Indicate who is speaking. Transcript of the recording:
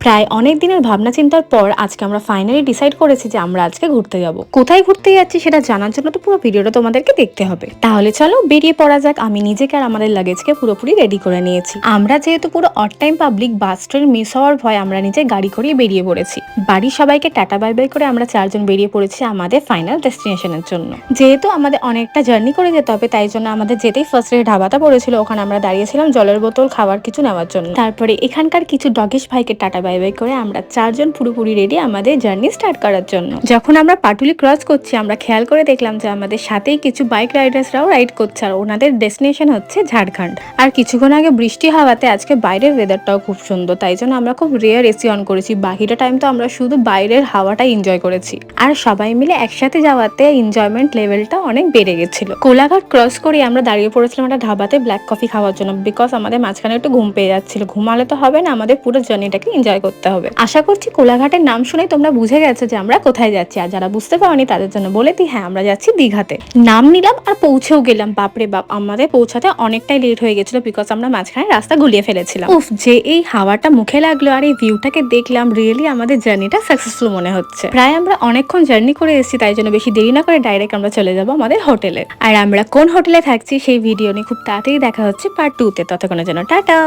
Speaker 1: প্রায় অনেক দিনের ভাবনা চিন্তার পর আজকে আমরা ফাইনালি ডিসাইড করেছি যে আমরা আজকে ঘুরতে যাব। কোথায় ঘুরতে যাচ্ছি সেটা জানার জন্য তো পুরো ভিডিওটা তোমাদেরকে দেখতে হবে। তাহলে চলো বেরিয়ে পড়া যাক। আমি নিজেকে আর আমাদের লাগেজকে পুরোপুরি রেডি করে নিয়েছি। আমরা যেহেতু পুরো odd time public, bus train miss হওয়ার ভয় আমরা নিজে গাড়ি করিয়ে বেরিয়ে পড়েছি। বাড়ির সবাইকে টাটা বাই বাই করে আমরা চারজন বেরিয়ে পড়েছি আমাদের ফাইনাল ডেস্টিনেশনের জন্য। যেহেতু আমাদের অনেকটা জার্নি করে যেতে হবে, তাই জন্য আমাদের যেতেই ফার্স্ট ঢাবাটা পড়েছিল, ওখানে আমরা দাঁড়িয়েছিলাম জলের বোতল, খাবার কিছু নেওয়ার জন্য। তারপরে এখানকার কিছু ডগিশ ভাইকে টাটা বাই বাই করে আমরা চারজন পুরোপুরি রেডি আমাদের জার্নি স্টার্ট করার জন্য। যখন আমরা পাটুলি ক্রস করছি, আমরা খেয়াল করে দেখলাম যে আমাদের সাথেই কিছু বাইক রাইডার্সরাও রাইড করছে, আর ওনাদের ডেস্টিনেশন হচ্ছে ঝাড়খণ্ড। আর কিছুক্ষণ আগে বৃষ্টি হওয়াতে আজকে বাইরের ওয়েদারটাও খুব সুন্দর, তাই জন্য আমরা খুব রেয়ার এসি অন করেছি। বাকিটা টাইম তো আমরা শুধু বাইরের হাওয়াটাই এনজয় করেছি। আর সবাই মিলে একসাথে যাওয়াতে এনজয়মেন্ট লেভেলটা অনেক বেড়ে গেছিল। কোলাঘাট ক্রস করে আমরা দাঁড়িয়ে পড়েছিলাম একটা ঢাবাতে ব্ল্যাক কফি খাওয়ার জন্য, বিকজ আমাদের মাঝখানে একটু ঘুম পেয়ে যাচ্ছিল। ঘুমালে তো হবে না, আমাদের পুরো জার্নিটাকে এনজয় করতে হবে। আশা করছি কোলাঘাটের নাম শুনে তোমরা বুঝে গেছো যে আমরা কোথায় যাচ্ছি, আর যারা বুঝতে পারোনি তাদের জন্য বলে দিই, হ্যাঁ আমরা যাচ্ছি দীঘাতে। নাম নিলাম আর পৌঁছেও গেলাম। বাপরে বাপ, আমাদের পৌঁছাতে অনেকটাই লেট হয়ে গেছিল, বিকজ আমরা মাঝখানে রাস্তা গুলিয়ে ফেলেছিলাম। উফ, যে এই হাওয়াটা মুখে লাগলো আর এই ভিউটাকে দেখলাম, রিয়েলি আমাদের জার্নিটা সাকসেসফুল মনে হচ্ছে। প্রায় আমরা অনেকক্ষণ জার্নি করে এসেছি, তাই জন্য বেশি দেরি না করে ডাইরেক্ট আমরা চলে যাবো আমাদের হোটেলে। আর আমরা কোন হোটেলে থাকছি সেই ভিডিও নিয়ে খুব তাড়াতাড়ি দেখা হচ্ছে পার্ট 2 তে। ততক্ষণের জন্য টাটা।